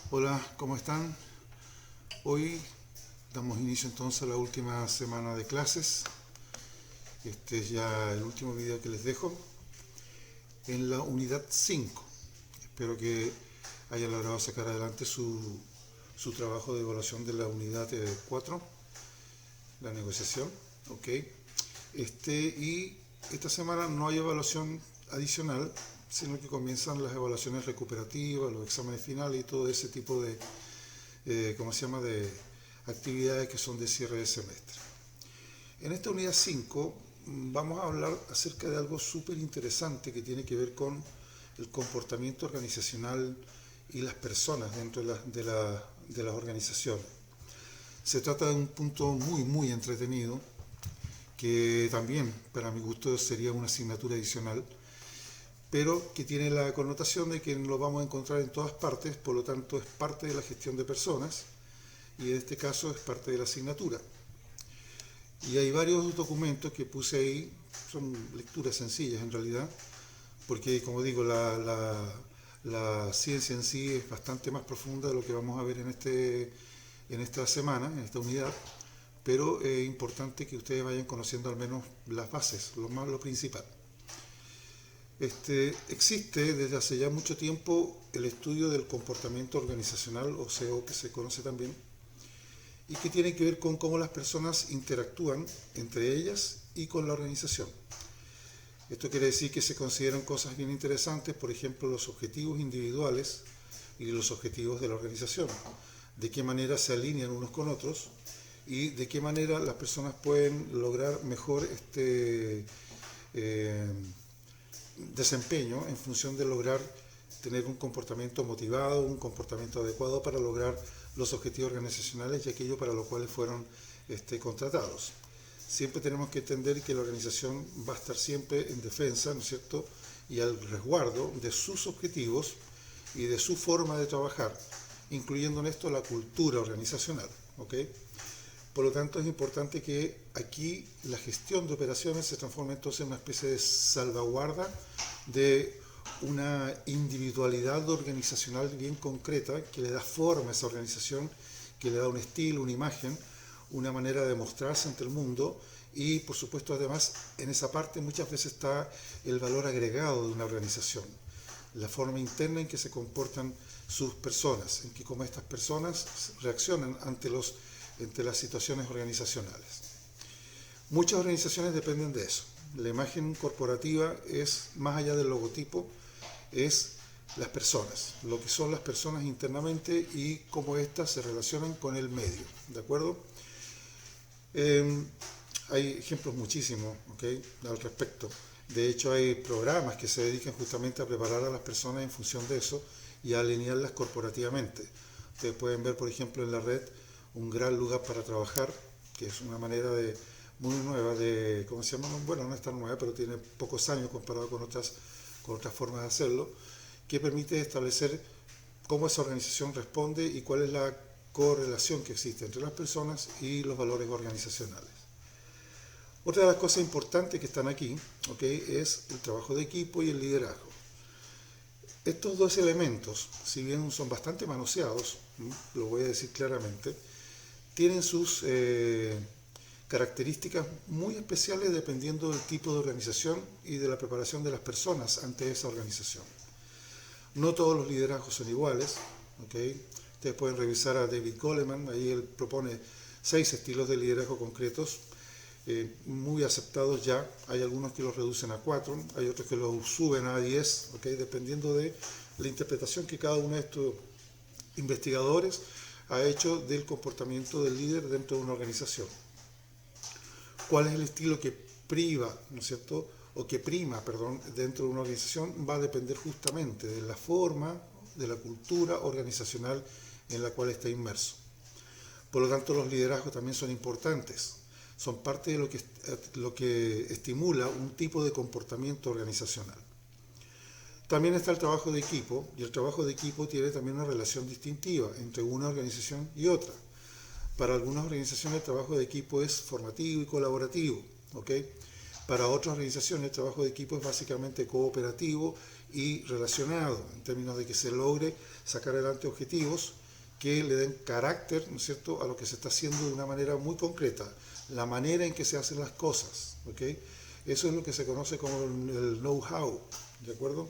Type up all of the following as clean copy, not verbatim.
Hola, ¿cómo están? Hoy damos inicio entonces a la última semana de clases. Este es ya el último video que les dejo en la unidad 5. Espero que hayan logrado sacar adelante su trabajo de evaluación de la unidad 4, la negociación. Ok. Y esta semana no hay evaluación adicional, sino que comienzan las evaluaciones recuperativas, los exámenes finales y todo ese tipo ¿cómo se llama?, de actividades que son de cierre de semestre. En esta unidad 5 vamos a hablar acerca de algo súper interesante que tiene que ver con el comportamiento organizacional y las personas dentro de las organizaciones. Se trata de un punto muy entretenido que también para mi gusto sería una asignatura adicional, pero que tiene la connotación de que lo vamos a encontrar en todas partes, por lo tanto es parte de la gestión de personas y en este caso es parte de la asignatura. Y hay varios documentos que puse ahí, son lecturas sencillas en realidad, porque como digo, la ciencia en sí es bastante más profunda de lo que vamos a ver en esta semana, en esta unidad, pero es importante que ustedes vayan conociendo al menos las bases, lo principal. Existe desde hace ya mucho tiempo el estudio del comportamiento organizacional, o CEO, que se conoce también, y que tiene que ver con cómo las personas interactúan entre ellas y con la organización. Esto quiere decir que se consideran cosas bien interesantes, por ejemplo, los objetivos individuales y los objetivos de la organización, de qué manera se alinean unos con otros y de qué manera las personas pueden lograr mejor desempeño en función de lograr tener un comportamiento motivado, un comportamiento adecuado para lograr los objetivos organizacionales y aquello para lo cuales fueron contratados. Siempre tenemos que entender que la organización va a estar siempre en defensa, ¿no es cierto?, y al resguardo de sus objetivos y de su forma de trabajar, incluyendo en esto la cultura organizacional. ¿Ok? Por lo tanto, es importante que aquí la gestión de operaciones se transforme entonces en una especie de salvaguarda de una individualidad organizacional bien concreta que le da forma a esa organización, que le da un estilo, una imagen, una manera de mostrarse ante el mundo y, por supuesto, además, en esa parte muchas veces está el valor agregado de una organización, la forma interna en que se comportan sus personas, en que como estas personas reaccionan ante las situaciones organizacionales. Muchas organizaciones dependen de eso. La imagen corporativa es, más allá del logotipo, es las personas, lo que son las personas internamente y cómo éstas se relacionan con el medio. ¿De acuerdo? Hay ejemplos muchísimos, ¿okay?, al respecto. De hecho, hay programas que se dedican justamente a preparar a las personas en función de eso y a alinearlas corporativamente. Ustedes pueden ver, por ejemplo, en la red un gran lugar para trabajar, que es una manera muy nueva de, ¿cómo se llama? Bueno, no es tan nueva, pero tiene pocos años comparado con otras formas de hacerlo, que permite establecer cómo esa organización responde y cuál es la correlación que existe entre las personas y los valores organizacionales. Otra de las cosas importantes que están aquí, ¿okay?, es el trabajo de equipo y el liderazgo. Estos dos elementos, si bien son bastante manoseados, lo voy a decir claramente, tienen sus características muy especiales dependiendo del tipo de organización y de la preparación de las personas ante esa organización. No todos los liderazgos son iguales, ¿okay? Ustedes pueden revisar a David Goleman, ahí él propone 6 estilos de liderazgo concretos, muy aceptados ya. Hay algunos que los reducen a 4, hay otros que los suben a 10, ¿okay?, dependiendo de la interpretación que cada uno de estos investigadores ha hecho del comportamiento del líder dentro de una organización. ¿Cuál es el estilo que priva, ¿no es cierto?, o que prima, perdón, dentro de una organización? Va a depender justamente de la forma, de la cultura organizacional en la cual está inmerso. Por lo tanto, los liderazgos también son importantes, son parte de lo que estimula un tipo de comportamiento organizacional. También está el trabajo de equipo, y el trabajo de equipo tiene también una relación distintiva entre una organización y otra. Para algunas organizaciones el trabajo de equipo es formativo y colaborativo, ¿okay? Para otras organizaciones el trabajo de equipo es básicamente cooperativo y relacionado, en términos de que se logre sacar adelante objetivos que le den carácter, ¿no es cierto?, a lo que se está haciendo de una manera muy concreta, la manera en que se hacen las cosas, ¿ok? Eso es lo que se conoce como el know-how, ¿de acuerdo?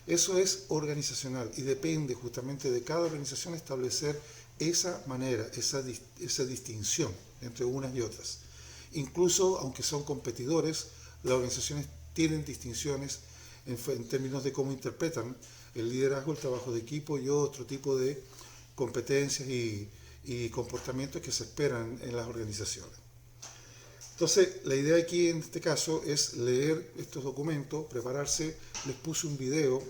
Eso es organizacional y depende justamente de cada organización establecer esa manera, esa distinción entre unas y otras. Incluso, aunque son competidores, las organizaciones tienen distinciones en términos de cómo interpretan el liderazgo, el trabajo de equipo y otro tipo de competencias y comportamientos que se esperan en las organizaciones. Entonces, la idea aquí en este caso es leer estos documentos, prepararse. Les puse un video,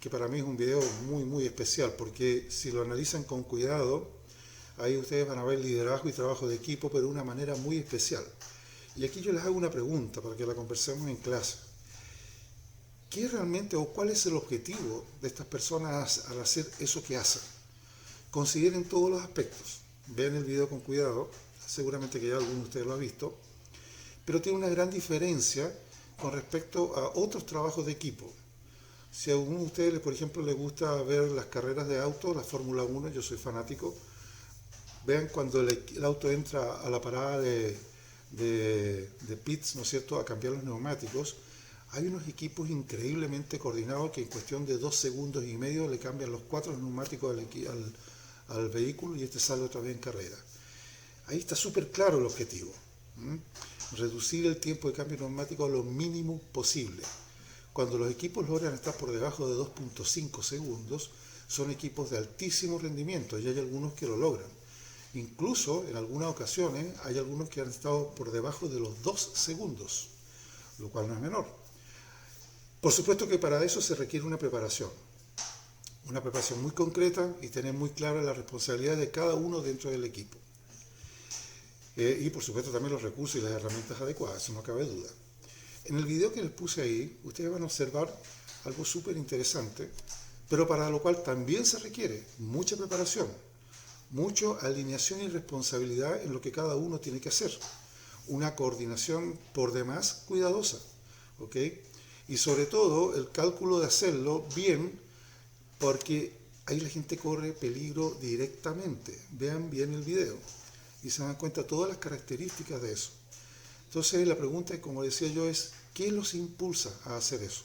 que para mí es un video muy, muy especial, porque si lo analizan con cuidado, ahí ustedes van a ver liderazgo y trabajo de equipo, pero de una manera muy especial. Y aquí yo les hago una pregunta para que la conversemos en clase. ¿Qué realmente o cuál es el objetivo de estas personas al hacer eso que hacen? Consideren todos los aspectos. Vean el video con cuidado. Seguramente que ya alguno de ustedes lo ha visto. Pero tiene una gran diferencia con respecto a otros trabajos de equipo. Si a alguno de ustedes, por ejemplo, les gusta ver las carreras de auto, la Fórmula 1, yo soy fanático, vean cuando el auto entra a la parada de pits, ¿no es cierto?, a cambiar los neumáticos, hay unos equipos increíblemente coordinados que en cuestión de 2 segundos y medio le cambian los 4 neumáticos al vehículo y este sale otra vez en carrera. Ahí está súper claro el objetivo. Reducir el tiempo de cambio neumático a lo mínimo posible. Cuando los equipos logran estar por debajo de 2.5 segundos, son equipos de altísimo rendimiento y hay algunos que lo logran. Incluso en algunas ocasiones hay algunos que han estado por debajo de los 2 segundos, lo cual no es menor. Por supuesto que para eso se requiere una preparación muy concreta y tener muy clara la responsabilidad de cada uno dentro del equipo. Y por supuesto también los recursos y las herramientas adecuadas, eso no cabe duda. En el video que les puse ahí, ustedes van a observar algo súper interesante, pero para lo cual también se requiere mucha preparación, mucha alineación y responsabilidad en lo que cada uno tiene que hacer. Una coordinación por demás cuidadosa, ¿ok? Y sobre todo el cálculo de hacerlo bien, porque ahí la gente corre peligro directamente. Vean bien el video y se dan cuenta todas las características de eso. Entonces la pregunta, como decía yo, es ¿qué los impulsa a hacer eso?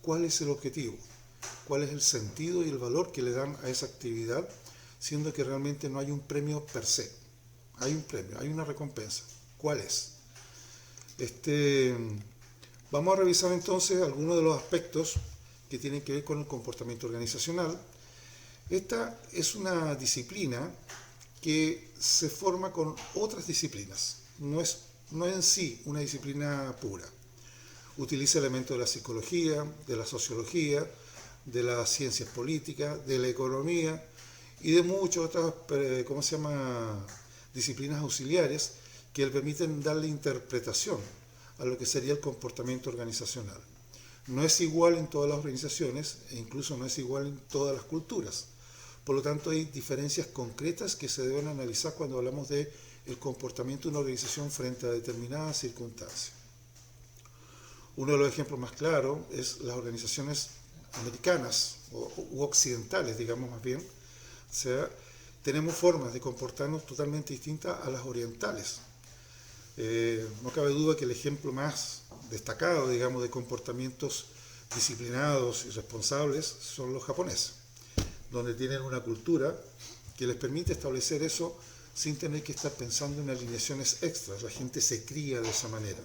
¿Cuál es el objetivo? ¿Cuál es el sentido y el valor que le dan a esa actividad, siendo que realmente no hay un premio per se? Hay un premio, hay una recompensa. ¿Cuál es? Vamos a revisar entonces algunos de los aspectos que tienen que ver con el comportamiento organizacional. Esta es una disciplina que se forma con otras disciplinas. No es en sí una disciplina pura. Utiliza elementos de la psicología, de la sociología, de las ciencias políticas, de la economía y de muchas otras, disciplinas auxiliares que le permiten darle interpretación a lo que sería el comportamiento organizacional. No es igual en todas las organizaciones e incluso no es igual en todas las culturas. Por lo tanto, hay diferencias concretas que se deben analizar cuando hablamos de el comportamiento de una organización frente a determinadas circunstancias. Uno de los ejemplos más claros es las organizaciones americanas u occidentales, digamos más bien. O sea, tenemos formas de comportarnos totalmente distintas a las orientales. No cabe duda que el ejemplo más destacado, digamos, de comportamientos disciplinados y responsables son los japoneses, donde tienen una cultura que les permite establecer eso sin tener que estar pensando en alineaciones extras. La gente se cría de esa manera.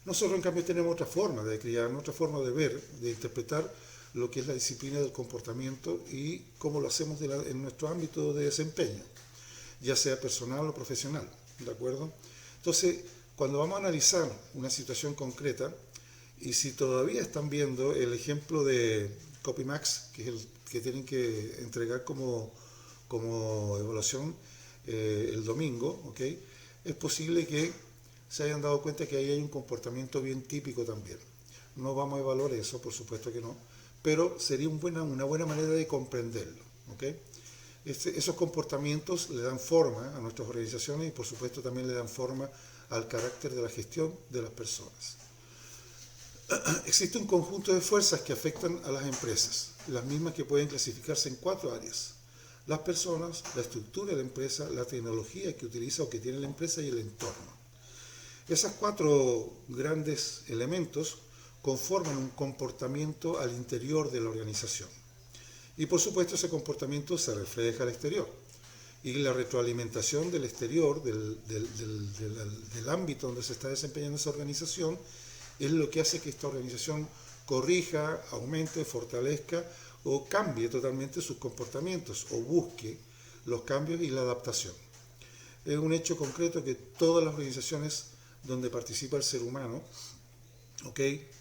Nosotros, en cambio, tenemos otra forma de criarnos, otra forma de ver, de interpretar lo que es la disciplina del comportamiento y cómo lo hacemos en nuestro ámbito de desempeño, ya sea personal o profesional, ¿de acuerdo? Entonces, cuando vamos a analizar una situación concreta, y si todavía están viendo el ejemplo de CopyMax, que es el que tienen que entregar como evaluación el domingo, ¿ok? Es posible que se hayan dado cuenta que ahí hay un comportamiento bien típico también. No vamos a evaluar eso, por supuesto que no, pero sería una buena manera de comprenderlo, ¿ok? Esos comportamientos le dan forma a nuestras organizaciones y por supuesto también le dan forma al carácter de la gestión de las personas. Existe un conjunto de fuerzas que afectan a las empresas, las mismas que pueden clasificarse en 4 áreas: las personas, la estructura de la empresa, la tecnología que utiliza o que tiene la empresa y el entorno. Esas 4 grandes elementos conforman un comportamiento al interior de la organización. Y por supuesto ese comportamiento se refleja al exterior. Y la retroalimentación del exterior, del ámbito donde se está desempeñando esa organización, es lo que hace que esta organización corrija, aumente, fortalezca o cambie totalmente sus comportamientos o busque los cambios y la adaptación. Es un hecho concreto que todas las organizaciones donde participa el ser humano,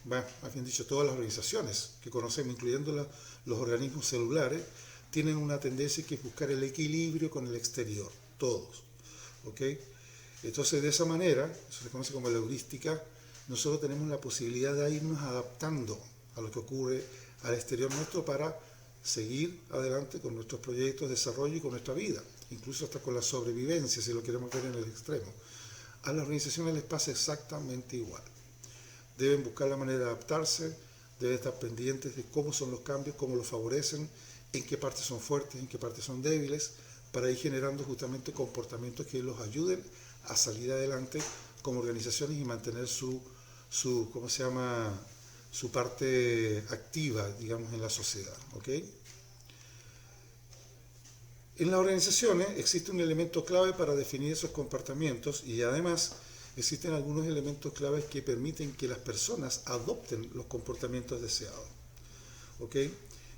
más bien dicho, todas las organizaciones que conocemos, incluyendo los organismos celulares, tienen una tendencia que es buscar el equilibrio con el exterior, todos. Entonces, de esa manera, eso se conoce como la heurística, nosotros tenemos la posibilidad de irnos adaptando a lo que ocurre al exterior nuestro para seguir adelante con nuestros proyectos de desarrollo y con nuestra vida, incluso hasta con la sobrevivencia, si lo queremos ver en el extremo. A las organizaciones les pasa exactamente igual. Deben buscar la manera de adaptarse, deben estar pendientes de cómo son los cambios, cómo los favorecen, en qué partes son fuertes, en qué partes son débiles, para ir generando justamente comportamientos que los ayuden a salir adelante como organizaciones y mantener su parte activa, digamos, en la sociedad. En las organizaciones existe un elemento clave para definir esos comportamientos y además existen algunos elementos claves que permiten que las personas adopten los comportamientos deseados.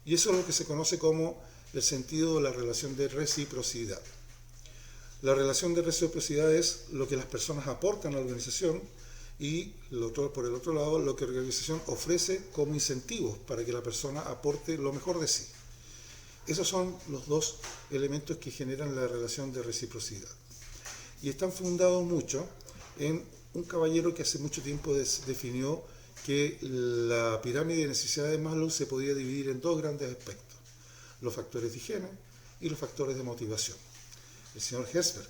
Y eso es lo que se conoce como el sentido de la relación de reciprocidad. La relación de reciprocidad es lo que las personas aportan a la organización y por el otro lado lo que la organización ofrece como incentivos para que la persona aporte lo mejor de sí. Esos son los 2 elementos que generan la relación de reciprocidad. Y están fundados mucho en un caballero que hace mucho tiempo definió que la pirámide de necesidades de Maslow se podía dividir en 2 grandes aspectos: los factores de higiene y los factores de motivación. El señor Herzberg,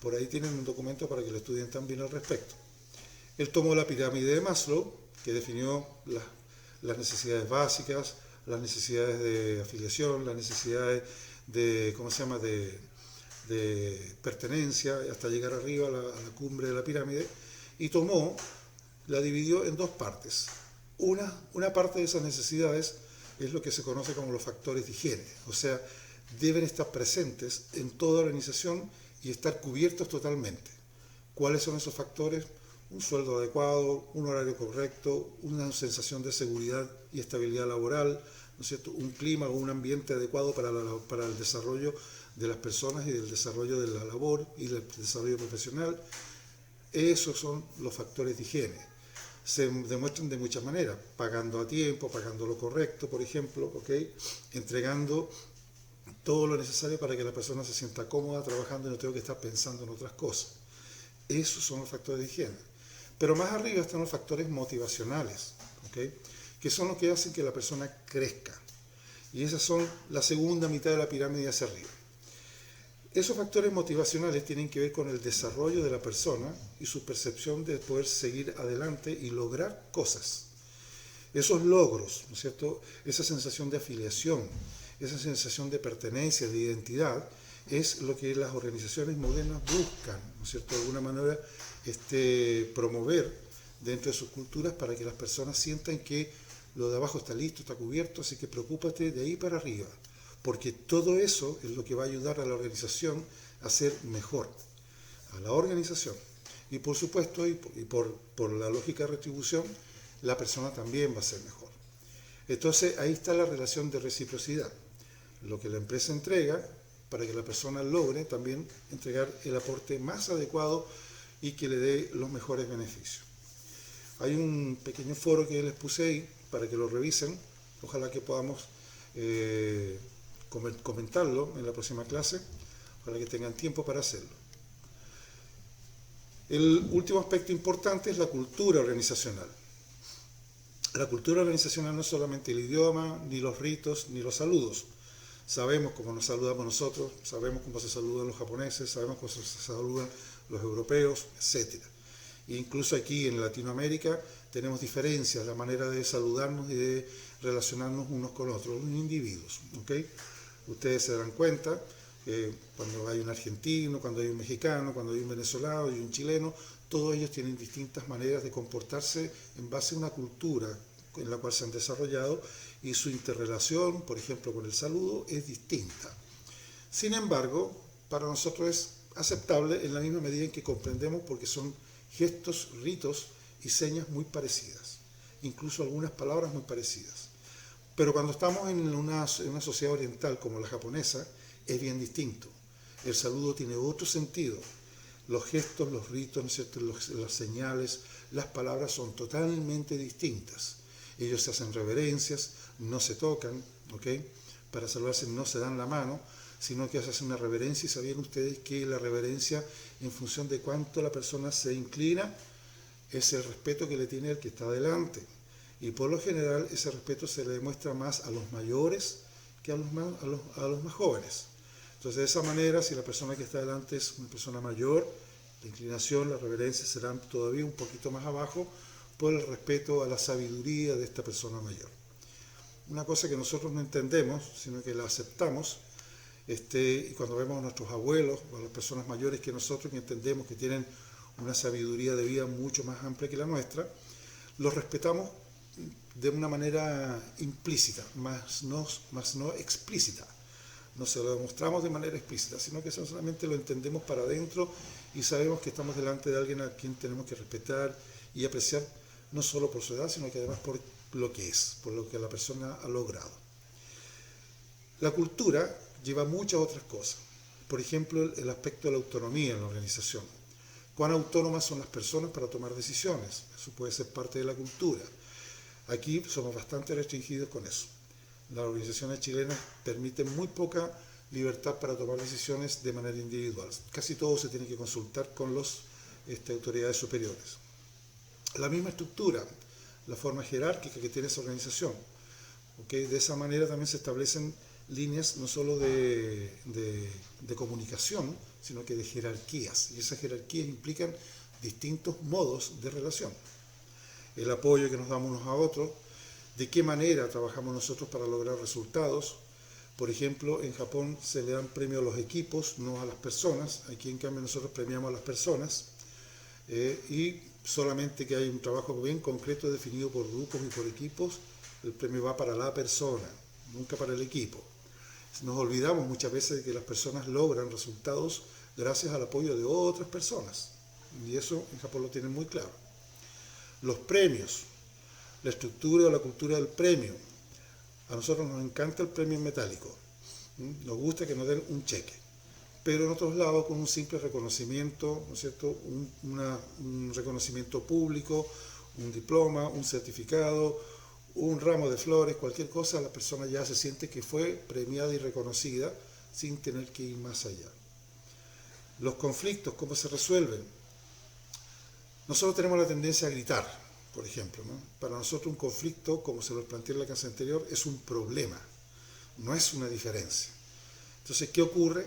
por ahí tienen un documento para que lo estudien también al respecto. Él tomó la pirámide de Maslow, que definió las necesidades básicas, las necesidades de afiliación, las necesidades de pertenencia, hasta llegar arriba a la cumbre de la pirámide, y la dividió en 2 partes. Una parte de esas necesidades es lo que se conoce como los factores de higiene, o sea, deben estar presentes en toda organización y estar cubiertos totalmente. ¿Cuáles son esos factores? Un sueldo adecuado, un horario correcto, una sensación de seguridad y estabilidad laboral, ¿no es cierto? Un clima o un ambiente adecuado para el desarrollo de las personas y del desarrollo de la labor y del desarrollo profesional. Esos son los factores de higiene. Se demuestran de muchas maneras: pagando a tiempo, pagando lo correcto, por ejemplo, entregando todo lo necesario para que la persona se sienta cómoda trabajando y no tenga que estar pensando en otras cosas. Esos son los factores de higiene. Pero más arriba están los factores motivacionales, que son los que hacen que la persona crezca. Y esas son la segunda mitad de la pirámide hacia arriba. Esos factores motivacionales tienen que ver con el desarrollo de la persona y su percepción de poder seguir adelante y lograr cosas. Esos logros, ¿no es cierto? Esa sensación de afiliación, esa sensación de pertenencia, de identidad, es lo que las organizaciones modernas buscan, ¿no es cierto?, de alguna manera promover dentro de sus culturas para que las personas sientan que lo de abajo está listo, está cubierto, así que preocúpate de ahí para arriba, porque todo eso es lo que va a ayudar a la organización a ser mejor, a la organización. Y por supuesto, y por la lógica de retribución, la persona también va a ser mejor. Entonces ahí está la relación de reciprocidad. Lo que la empresa entrega para que la persona logre también entregar el aporte más adecuado y que le dé los mejores beneficios. Hay un pequeño foro que les puse ahí para que lo revisen. Ojalá que podamos comentarlo en la próxima clase. Ojalá que tengan tiempo para hacerlo. El último aspecto importante es la cultura organizacional. La cultura organizacional no es solamente el idioma, ni los ritos, ni los saludos. Sabemos cómo nos saludamos nosotros, sabemos cómo se saludan los japoneses, sabemos cómo se saludan los europeos, etc. E incluso aquí en Latinoamérica tenemos diferencias, la manera de saludarnos y de relacionarnos unos con otros, los individuos. ¿Okay? Ustedes se darán cuenta que cuando hay un argentino, cuando hay un mexicano, cuando hay un venezolano y un chileno, todos ellos tienen distintas maneras de comportarse en base a una cultura en la cual se han desarrollado y su interrelación, por ejemplo, con el saludo, es distinta. Sin embargo, para nosotros es aceptable en la misma medida en que comprendemos porque son gestos, ritos y señas muy parecidas, incluso algunas palabras muy parecidas. Pero cuando estamos en una sociedad oriental como la japonesa, es bien distinto. El saludo tiene otro sentido. Los gestos, los ritos, ¿no es cierto? Las señales, las palabras son totalmente distintas. Ellos se hacen reverencias, no se tocan, ¿ok? Para saludarse no se dan la mano, sino que se hace una reverencia, y sabían ustedes que la reverencia, en función de cuánto la persona se inclina, es el respeto que le tiene el que está delante. Y por lo general ese respeto se le demuestra más a los mayores que a los más jóvenes. Entonces, de esa manera, si la persona que está delante es una persona mayor, la inclinación, la reverencia serán todavía un poquito más abajo por el respeto a la sabiduría de esta persona mayor. Una cosa que nosotros no entendemos, sino que la aceptamos, y cuando vemos a nuestros abuelos o a las personas mayores que nosotros, que entendemos que tienen una sabiduría de vida mucho más amplia que la nuestra, los respetamos de una manera implícita, más no explícita. No se lo demostramos de manera explícita, sino que solamente lo entendemos para adentro y sabemos que estamos delante de alguien a quien tenemos que respetar y apreciar, no solo por su edad, sino que además por lo que es, por lo que la persona ha logrado. La cultura lleva muchas otras cosas. Por ejemplo, el aspecto de la autonomía en la organización. ¿Cuán autónomas son las personas para tomar decisiones? Eso puede ser parte de la cultura. Aquí somos bastante restringidos con eso. Las organizaciones chilenas permiten muy poca libertad para tomar decisiones de manera individual. Casi todo se tiene que consultar con las autoridades superiores. La misma estructura, la forma jerárquica que tiene esa organización. ¿Okay? De esa manera también se establecen líneas no solo de comunicación, sino que de jerarquías. Y esas jerarquías implican distintos modos de relación. El apoyo que nos damos unos a otros, de qué manera trabajamos nosotros para lograr resultados. Por ejemplo, en Japón se le dan premios a los equipos, no a las personas. Aquí en cambio nosotros premiamos a las personas. Y solamente que hay un trabajo bien concreto definido por grupos y por equipos, el premio va para la persona, nunca para el equipo. Nos olvidamos muchas veces de que las personas logran resultados gracias al apoyo de otras personas. Y eso en Japón lo tienen muy claro. Los premios, la estructura o la cultura del premio. A nosotros nos encanta el premio en metálico. Nos gusta que nos den un cheque. Pero en otros lados, con un simple reconocimiento, ¿no es cierto? Un reconocimiento público, un diploma, un certificado, un ramo de flores, cualquier cosa, la persona ya se siente que fue premiada y reconocida sin tener que ir más allá. Los conflictos, ¿cómo se resuelven? Nosotros tenemos la tendencia a gritar, por ejemplo, ¿no? Para nosotros un conflicto, como se lo planteé en la clase anterior, es un problema, no es una diferencia. Entonces, ¿qué ocurre?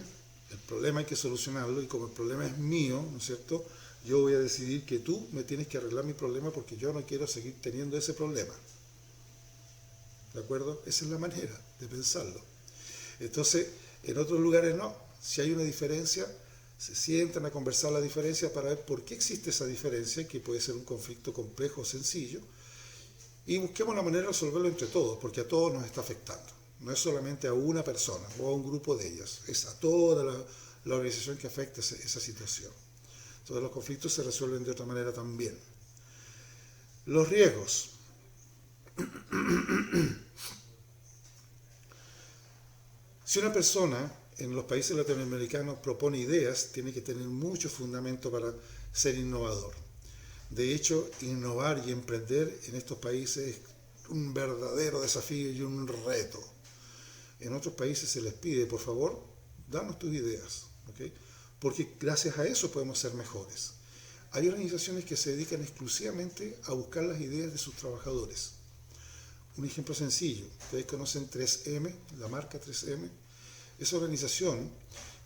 El problema hay que solucionarlo y como el problema es mío, ¿no es cierto? Yo voy a decidir que tú me tienes que arreglar mi problema porque yo no quiero seguir teniendo ese problema. ¿De acuerdo? Esa es la manera de pensarlo. Entonces, en otros lugares no. Si hay una diferencia, se sientan a conversar la diferencia para ver por qué existe esa diferencia, que puede ser un conflicto complejo o sencillo, y busquemos la manera de resolverlo entre todos, porque a todos nos está afectando. No es solamente a una persona o a un grupo de ellas, es a toda la organización que afecta esa situación. Entonces los conflictos se resuelven de otra manera también. Los riesgos. Si una persona en los países latinoamericanos propone ideas, tiene que tener mucho fundamento para ser innovador. De hecho, innovar y emprender en estos países es un verdadero desafío y un reto. En otros países se les pide, por favor, danos tus ideas, ¿okay? Porque gracias a eso podemos ser mejores. Hay organizaciones que se dedican exclusivamente a buscar las ideas de sus trabajadores. Un ejemplo sencillo, ustedes conocen 3M, la marca 3M. Esa organización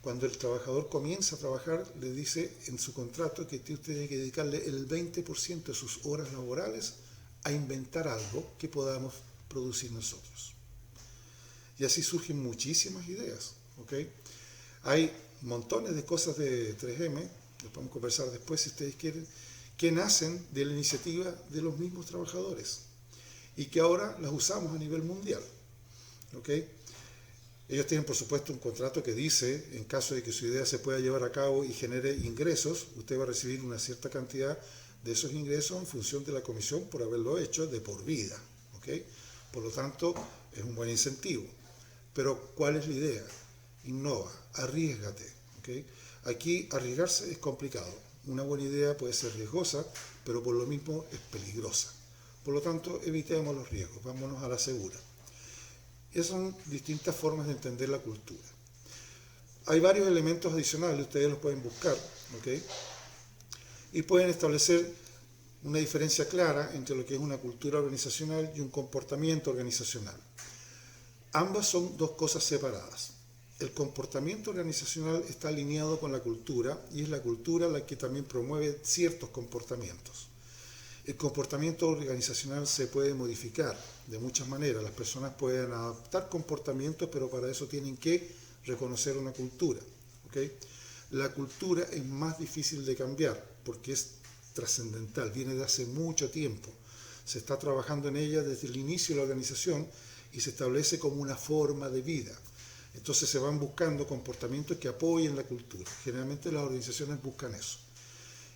Cuando el trabajador comienza a trabajar, le dice en su contrato que usted tiene que dedicarle el 20% de sus horas laborales a inventar algo que podamos producir nosotros. Y así surgen muchísimas ideas, ¿ok? Hay montones de cosas de 3M, lo podemos conversar después si ustedes quieren, que nacen de la iniciativa de los mismos trabajadores y que ahora las usamos a nivel mundial, ¿ok? Ellos tienen, por supuesto, un contrato que dice, en caso de que su idea se pueda llevar a cabo y genere ingresos, usted va a recibir una cierta cantidad de esos ingresos en función de la comisión por haberlo hecho de por vida, ¿ok? Por lo tanto, es un buen incentivo. Pero, ¿cuál es la idea? Innova, arriésgate, ¿ok? Aquí, arriesgarse es complicado. Una buena idea puede ser riesgosa, pero por lo mismo es peligrosa. Por lo tanto, evitemos los riesgos, vámonos a la segura. Esas son distintas formas de entender la cultura. Hay varios elementos adicionales, ustedes los pueden buscar, ¿ok? Y pueden establecer una diferencia clara entre lo que es una cultura organizacional y un comportamiento organizacional. Ambas son dos cosas separadas. El comportamiento organizacional está alineado con la cultura y es la cultura la que también promueve ciertos comportamientos. El comportamiento organizacional se puede modificar de muchas maneras. Las personas pueden adaptar comportamientos, pero para eso tienen que reconocer una cultura, ¿ok? La cultura es más difícil de cambiar porque es trascendental, viene de hace mucho tiempo. Se está trabajando en ella desde el inicio de la organización y se establece como una forma de vida. Entonces se van buscando comportamientos que apoyen la cultura. Generalmente las organizaciones buscan eso.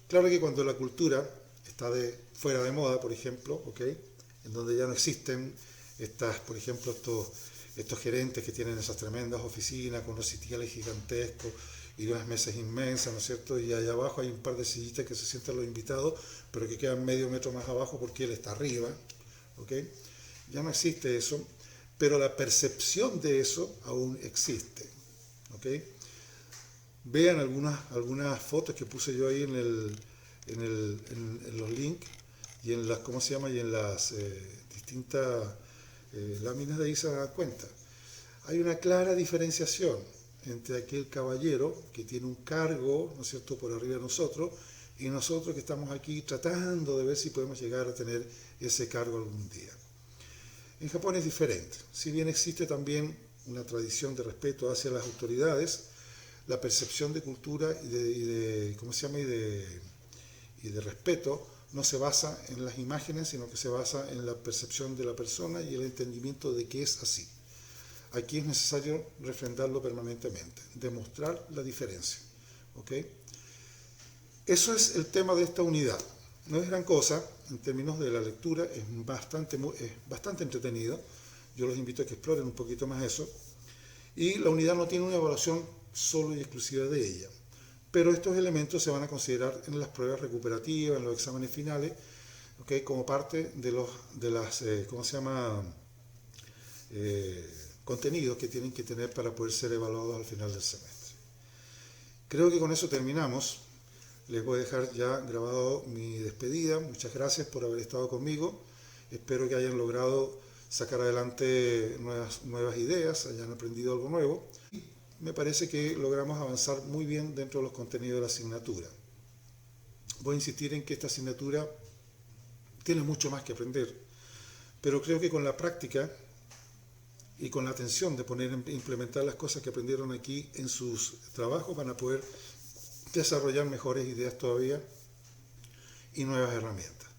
Claro que cuando la cultura está fuera de moda, por ejemplo, ¿ok? En donde ya no existen por ejemplo, estos gerentes que tienen esas tremendas oficinas con unos sitiales gigantescos y unas mesas inmensas, ¿no es cierto? Y allá abajo hay un par de sillitas que se sientan los invitados, pero que quedan medio metro más abajo porque él está arriba, ¿ok? Ya no existe eso, pero la percepción de eso aún existe, ¿ok? Vean algunas fotos que puse yo ahí en los links y en las, ¿cómo se llama? Y en las distintas láminas de ahí se dan cuenta. Hay una clara diferenciación entre aquel caballero que tiene un cargo, ¿no es cierto?, por arriba de nosotros, y nosotros que estamos aquí tratando de ver si podemos llegar a tener ese cargo algún día. En Japón es diferente. Si bien existe también una tradición de respeto hacia las autoridades, la percepción de cultura ¿cómo se llama? y de respeto no se basa en las imágenes, sino que se basa en la percepción de la persona y el entendimiento de que es así. Aquí es necesario refrendarlo permanentemente, demostrar la diferencia, ¿ok? Eso es el tema de esta unidad. No es gran cosa, en términos de la lectura, es bastante entretenido. Yo los invito a que exploren un poquito más eso. Y la unidad no tiene una evaluación solo y exclusiva de ella. Pero estos elementos se van a considerar en las pruebas recuperativas, en los exámenes finales, ¿okay? Como parte de los ¿cómo se llama? Contenidos que tienen que tener para poder ser evaluados al final del semestre. Creo que con eso terminamos. Les voy a dejar ya grabado mi despedida. Muchas gracias por haber estado conmigo. Espero que hayan logrado sacar adelante nuevas ideas, hayan aprendido algo nuevo. Me parece que logramos avanzar muy bien dentro de los contenidos de la asignatura. Voy a insistir en que esta asignatura tiene mucho más que aprender, pero creo que con la práctica y con la atención de implementar las cosas que aprendieron aquí en sus trabajos van a poder desarrollar mejores ideas todavía y nuevas herramientas.